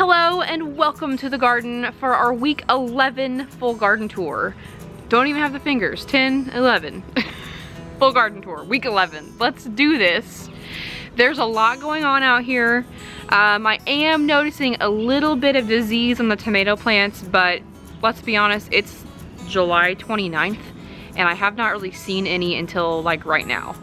Hello and welcome to the garden for our week 11 full garden tour. Don't even have the fingers, 10, 11. Full garden tour, week 11. Let's do this. There's a lot going on out here. I am noticing a little bit of disease on the tomato plants, but let's be honest, it's July 29th and I have not really seen any until like right now.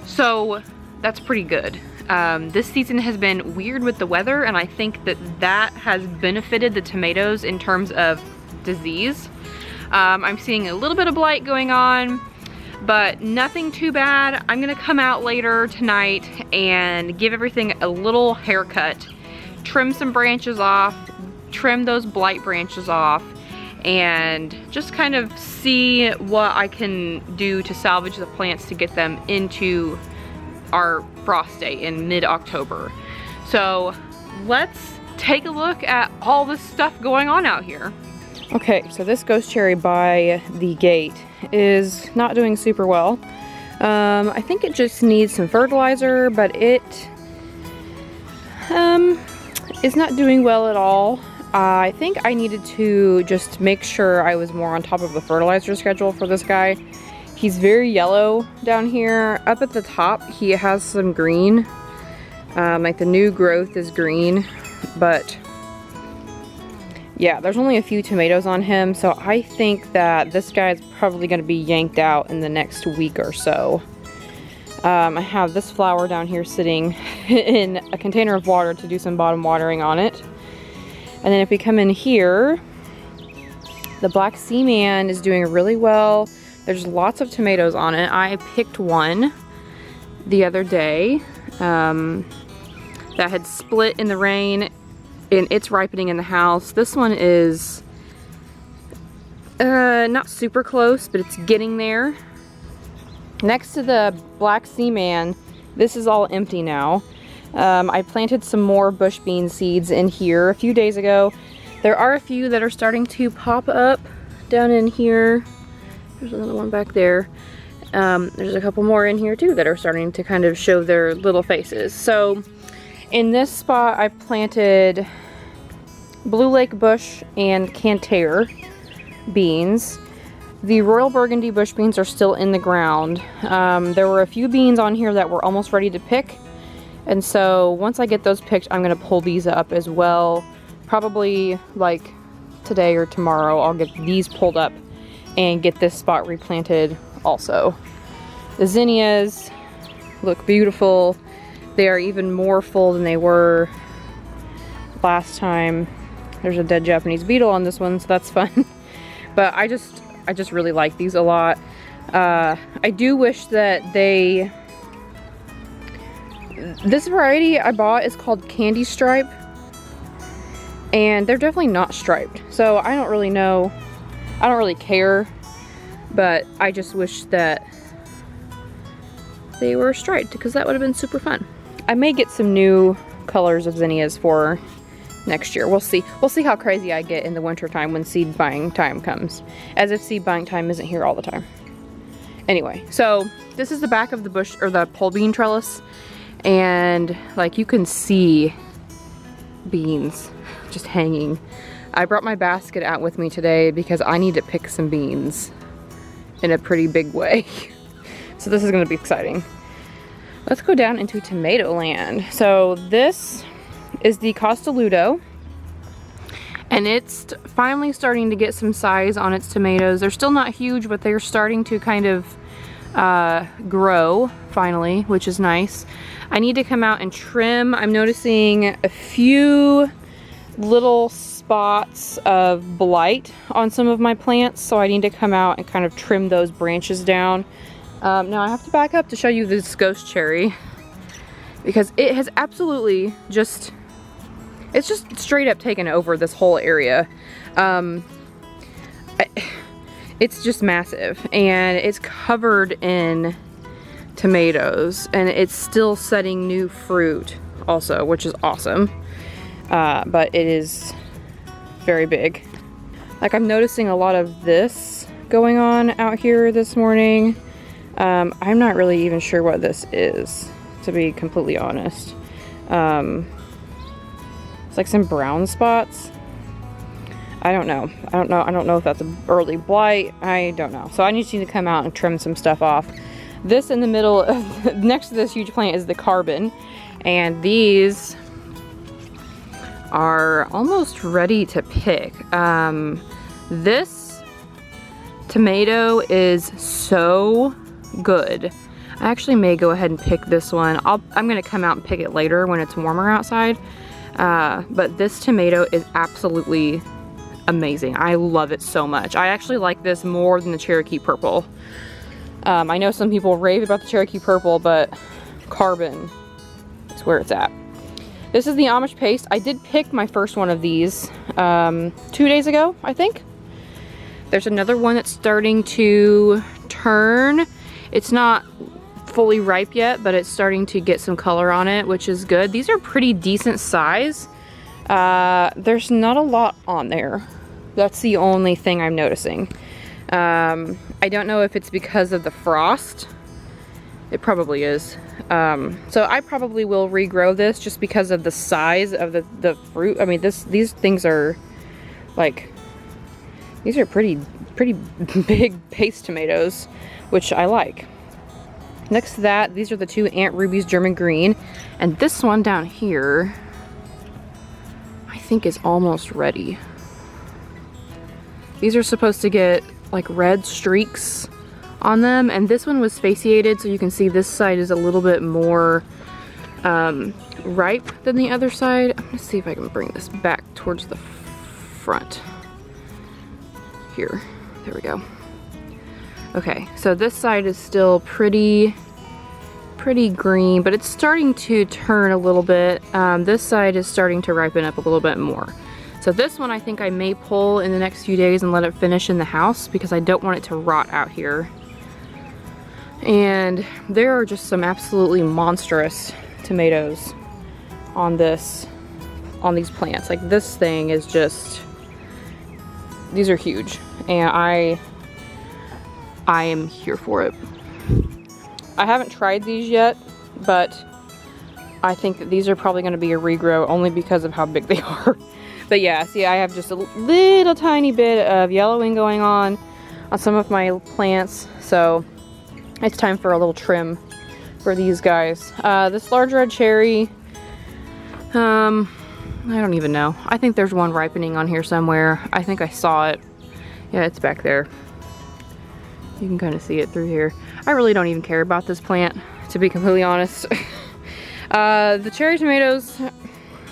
So that's pretty good. This season has been weird with the weather, and I think that has benefited the tomatoes in terms of disease. I'm seeing a little bit of blight going on, but nothing too bad. I'm gonna come out later tonight and give everything a little haircut, trim some branches off, trim those blight branches off, and just kind of see what I can do to salvage the plants to get them into our frost day in mid-October. So let's take a look at all the stuff going on out here. Okay, so this ghost cherry by the gate is not doing super well. I think it just needs some fertilizer, but it is not doing well at all. I think I needed to just make sure I was more on top of the fertilizer schedule for this guy. He's very yellow down here. Up at the top, he has some green. Like the new growth is green, but yeah, there's only a few tomatoes on him, so I think that this guy is probably going to be yanked out in the next week or so. I have this flower down here sitting in a container of water to do some bottom watering on it. And then if we come in here, the black seaman is doing really well. There's lots of tomatoes on it. I picked one the other day that had split in the rain, and it's ripening in the house. This one is not super close, but it's getting there. Next to the black seaman, this is all empty now. I planted some more bush bean seeds in here a few days ago. There are a few that are starting to pop up down in here. There's another one back there. There's a couple more in here too that are starting to kind of show their little faces. So in this spot I planted Blue Lake Bush and Canter beans. The Royal Burgundy bush beans are still in the ground. There were a few beans on here that were almost ready to pick. And so once I get those picked, I'm gonna pull these up as well. Probably like today or tomorrow, I'll get these pulled up and get this spot replanted also. The zinnias look beautiful. They are even more full than they were last time. There's a dead Japanese beetle on this one, so that's fun. But I just really like these a lot. I do wish that this variety I bought is called Candy Stripe, and they're definitely not striped. So I don't really know. I don't really care, but I just wish that they were striped because that would have been super fun. I may get some new colors of zinnias for next year. We'll see. We'll see how crazy I get in the winter time when seed buying time comes. As if seed buying time isn't here all the time. Anyway, so this is the back of the bush or the pole bean trellis, and like you can see beans just hanging. I brought my basket out with me today because I need to pick some beans in a pretty big way. So this is going to be exciting. Let's go down into tomato land. So this is the Costa Ludo, and it's finally starting to get some size on its tomatoes. They're still not huge, but they're starting to kind of grow finally, which is nice. I need to come out and trim. I'm noticing a few little spots of blight on some of my plants, so I need to come out and kind of trim those branches down. Now I have to back up to show you this ghost cherry because it has absolutely just, it's just straight up taken over this whole area. It's just massive, and it's covered in tomatoes, and it's still setting new fruit also, which is awesome. But it is very big. Like, I'm noticing a lot of this going on out here this morning. I'm not really even sure what this is, to be completely honest. It's like some brown spots. I don't know. I don't know if that's an early blight. I don't know. So I need to come out and trim some stuff off. This in the middle, next to this huge plant is the carbon. And these are almost ready to pick. This tomato is so good. I actually may go ahead and pick this one. I'm gonna come out and pick it later when it's warmer outside. But this tomato is absolutely amazing. I love it so much. I actually like this more than the Cherokee Purple. I know some people rave about the Cherokee Purple, but carbon is where it's at. This is the Amish paste. I did pick my first one of these 2 days ago, I think. There's another one that's starting to turn. It's not fully ripe yet, but it's starting to get some color on it, which is good. These are pretty decent size. There's not a lot on there. That's the only thing I'm noticing. I don't know if it's because of the frost. It probably is. So I probably will regrow this just because of the size of the fruit. I mean, these things are like, these are pretty big paste tomatoes, which I like. Next to that, these are the two Aunt Ruby's German Green. And this one down here, I think is almost ready. These are supposed to get like red streaks on them, and this one was fasciated, so you can see this side is a little bit more ripe than the other side. I'm gonna see if I can bring this back towards the front. Here, there we go. Okay, so this side is still pretty green, but it's starting to turn a little bit. This side is starting to ripen up a little bit more. So this one I think I may pull in the next few days and let it finish in the house because I don't want it to rot out here. And there are just some absolutely monstrous tomatoes on these plants. Like this thing is just, these are huge, and I am here for it. I haven't tried these yet, but I think that these are probably going to be a regrow only because of how big they are. But yeah, see, I have just a little tiny bit of yellowing going on some of my plants, so it's time for a little trim for these guys. This large red cherry, I don't even know. I think there's one ripening on here somewhere. I think I saw it. Yeah, it's back there. You can kind of see it through here. I really don't even care about this plant, to be completely honest. The cherry tomatoes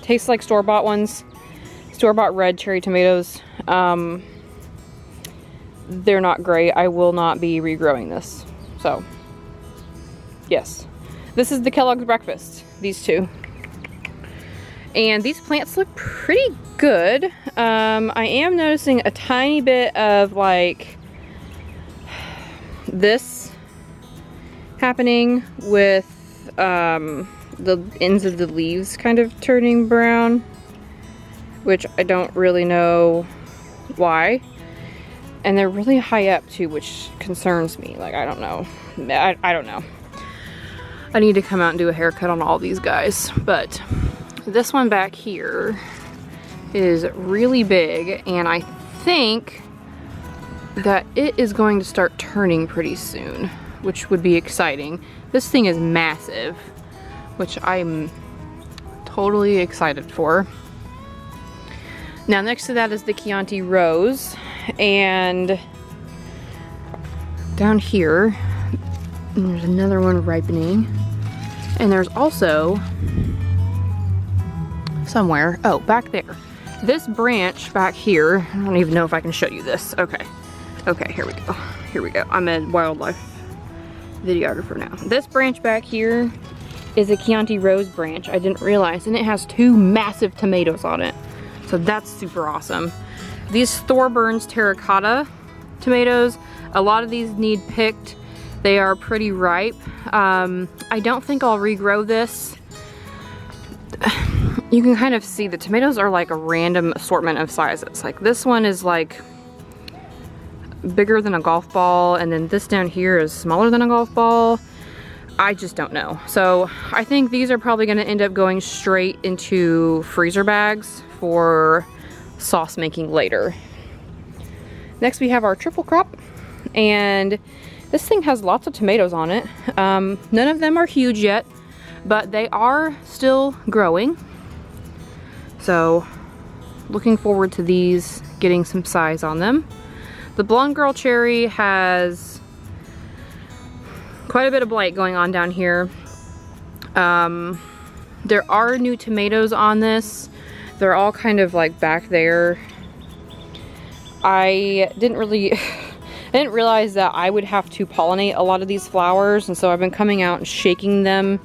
taste like store-bought ones. Store-bought red cherry tomatoes. They're not great. I will not be regrowing this. So, yes. This is the Kellogg's breakfast, these two. And these plants look pretty good. I am noticing a tiny bit of like this happening with the ends of the leaves kind of turning brown, which I don't really know why. And they're really high up too, which concerns me. Like, I don't know. I don't know. I need to come out and do a haircut on all these guys. But this one back here is really big, and I think that it is going to start turning pretty soon, which would be exciting. This thing is massive, which I'm totally excited for. Now next to that is the Chianti Rose, and down here there's another one ripening, and there's also somewhere, oh, back there, this branch back here, I don't even know if I can show you this. Okay, here we go. I'm a wildlife videographer now. This branch back here is a Chianti Rose branch. I didn't realize, and it has two massive tomatoes on it. So that's super awesome. These Thorburns terracotta tomatoes, a lot of these need picked. They are pretty ripe. I don't think I'll regrow this. You can kind of see the tomatoes are like a random assortment of sizes. Like this one is like bigger than a golf ball, and then this down here is smaller than a golf ball. I just don't know. So I think these are probably gonna end up going straight into freezer bags for sauce making later. Next we have our triple crop, and this thing has lots of tomatoes on it. None of them are huge yet, but they are still growing. So looking forward to these getting some size on them. The Blonde Girl Cherry has quite a bit of blight going on down here. There are new tomatoes on this. They're all kind of like back there. I didn't realize that I would have to pollinate a lot of these flowers, and so I've been coming out and shaking them,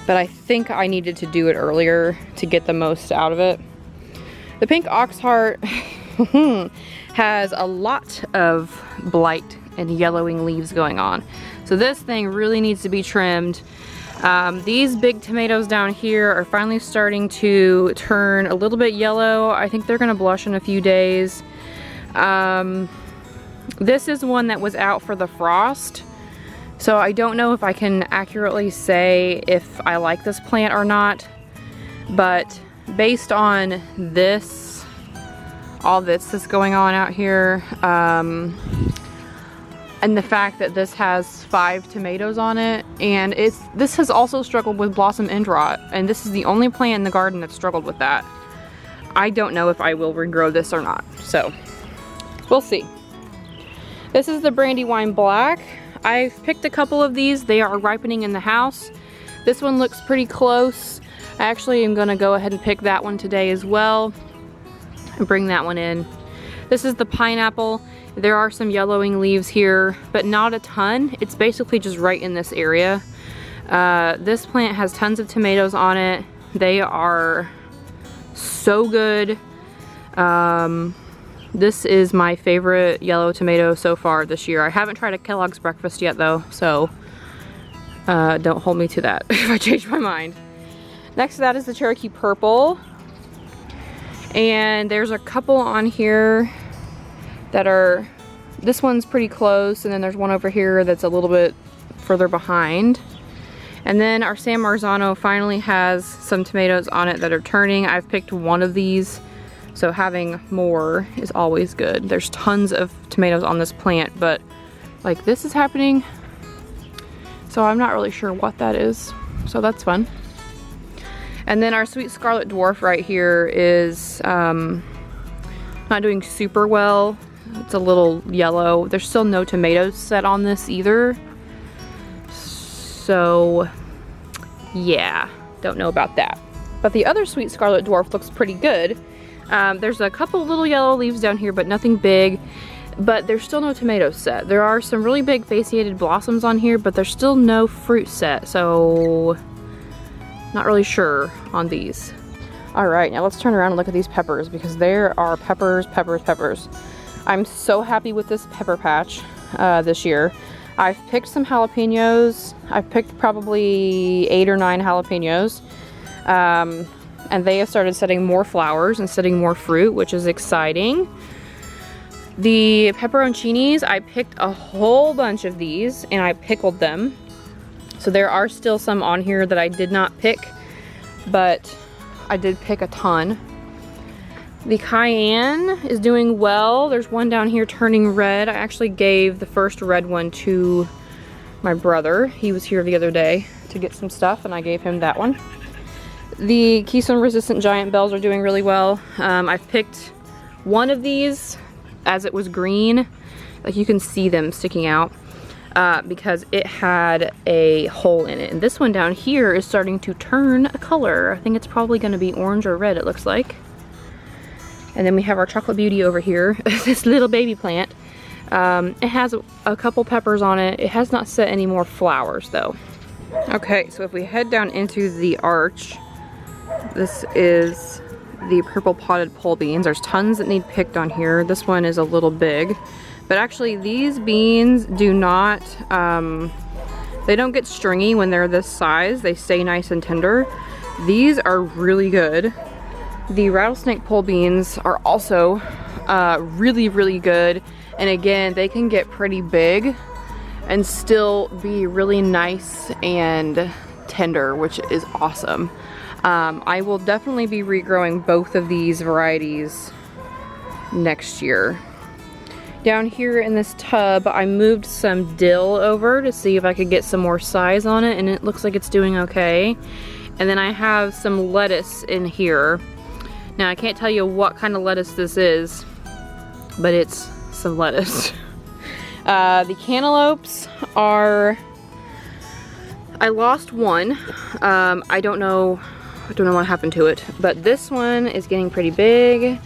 but I think I needed to do it earlier to get the most out of it. The pink oxheart has a lot of blight and yellowing leaves going on. So this thing really needs to be trimmed. These big tomatoes down here are finally starting to turn a little bit yellow. I think they're gonna blush in a few days. This is one that was out for the frost. So I don't know if I can accurately say if I like this plant or not, but based on this, all this is going on out here, and the fact that this has 5 tomatoes on it, and this has also struggled with blossom end rot, and this is the only plant in the garden that struggled with that. I don't know if I will regrow this or not, so we'll see. This is the Brandywine Black. I've picked a couple of these. They are ripening in the house. This one looks pretty close. I actually am gonna go ahead and pick that one today as well and bring that one in. This is the Pineapple. There are some yellowing leaves here, but not a ton. It's basically just right in this area. This plant has tons of tomatoes on it. They are so good. This is my favorite yellow tomato so far this year. I haven't tried a Kellogg's breakfast yet though, so don't hold me to that if I change my mind. Next to that is the Cherokee Purple. And there's a couple on here that are, this one's pretty close, and then there's one over here that's a little bit further behind. And then our San Marzano finally has some tomatoes on it that are turning. I've picked one of these, so having more is always good. There's tons of tomatoes on this plant, but like this is happening, so I'm not really sure what that is, so that's fun. And then our Sweet Scarlet Dwarf right here is not doing super well. It's a little yellow. There's still no tomatoes set on this either. So yeah, don't know about that. But the other Sweet Scarlet Dwarf looks pretty good. There's a couple little yellow leaves down here, but nothing big. But there's still no tomatoes set. There are some really big fasciated blossoms on here, but there's still no fruit set. So not really sure on these. All right, now let's turn around and look at these peppers, because there are peppers, peppers, peppers. I'm so happy with this pepper patch this year. I've picked some jalapenos. I've picked probably 8 or 9 jalapenos. And they have started setting more flowers and setting more fruit, which is exciting. The pepperoncinis, I picked a whole bunch of these and I pickled them. So there are still some on here that I did not pick, but I did pick a ton. The cayenne is doing well. There's one down here turning red. I actually gave the first red one to my brother. He was here the other day to get some stuff, and I gave him that one. The Keystone Resistant Giant Bells are doing really well. I've picked one of these as it was green. Like you can see them sticking out because it had a hole in it. And this one down here is starting to turn a color. I think it's probably going to be orange or red, it looks like. And then we have our Chocolate Beauty over here, this little baby plant. It has a couple peppers on it. It has not set any more flowers though. Okay, so if we head down into the arch, this is the purple potted pole beans. There's tons that need picked on here. This one is a little big, but actually these beans do not, they don't get stringy when they're this size. They stay nice and tender. These are really good. The rattlesnake pole beans are also really, really good. And again, they can get pretty big. and still be really nice and tender, which is awesome. I will definitely be regrowing both of these varieties next year. Down here in this tub, I moved some dill over to see if I could get some more size on it, and it looks like it's doing okay. And then I have some lettuce in here. Now I can't tell you what kind of lettuce this is, but it's some lettuce. The cantaloupes are, I lost one. I don't know what happened to it, but this one is getting pretty big.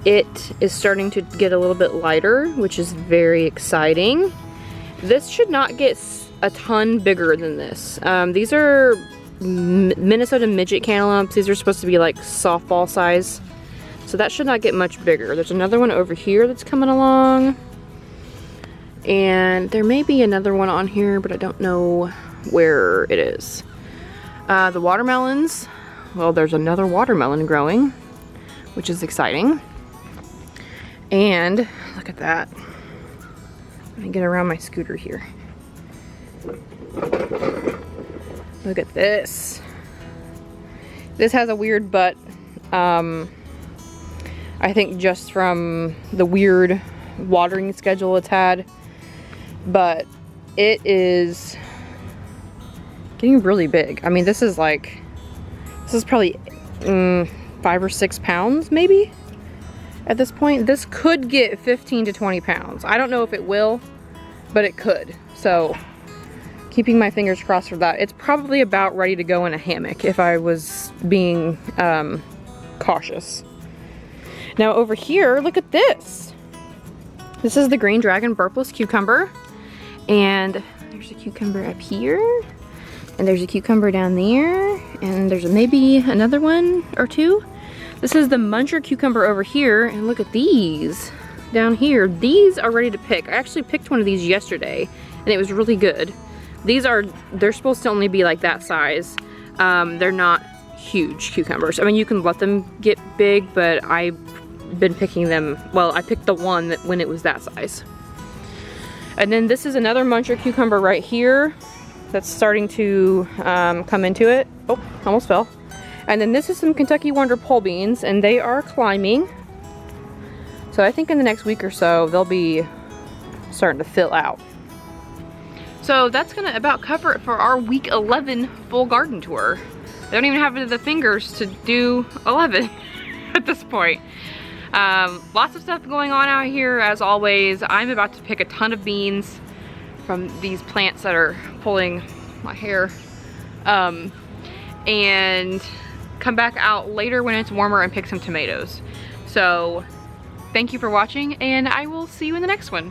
It is starting to get a little bit lighter, which is very exciting. This should not get a ton bigger than this. These are Minnesota midget cantaloupes. These are supposed to be like softball size. So that should not get much bigger. There's another one over here that's coming along. And there may be another one on here, but I don't know where it is. The watermelons, well, there's another watermelon growing, which is exciting. And look at that. Let me get around my scooter here. Look at this. This has a weird butt. I think just from the weird watering schedule it's had. But it is getting really big. I mean, this is probably 5 or 6 pounds maybe at this point. This could get 15 to 20 pounds. I don't know if it will, but it could. So keeping my fingers crossed for that. It's probably about ready to go in a hammock if I was being cautious. Now over here, look at this. This is the green dragon burpless cucumber. And there's a cucumber up here. And there's a cucumber down there. And there's maybe another one or two. This is the muncher cucumber over here. And look at these down here. These are ready to pick. I actually picked one of these yesterday and it was really good. They're supposed to only be like that size. They're not huge cucumbers. I mean, you can let them get big, but I've been picking them, well, I picked the one that when it was that size. And then this is another muncher cucumber right here that's starting to come into it. Oh, almost fell. And then this is some Kentucky Wonder pole beans, and they are climbing. So I think in the next week or so, they'll be starting to fill out. So that's gonna about cover it for our week 11 full garden tour. I don't even have the fingers to do 11 at this point. Lots of stuff going on out here as always. I'm about to pick a ton of beans from these plants that are pulling my hair. And come back out later when it's warmer and pick some tomatoes. So thank you for watching, and I will see you in the next one.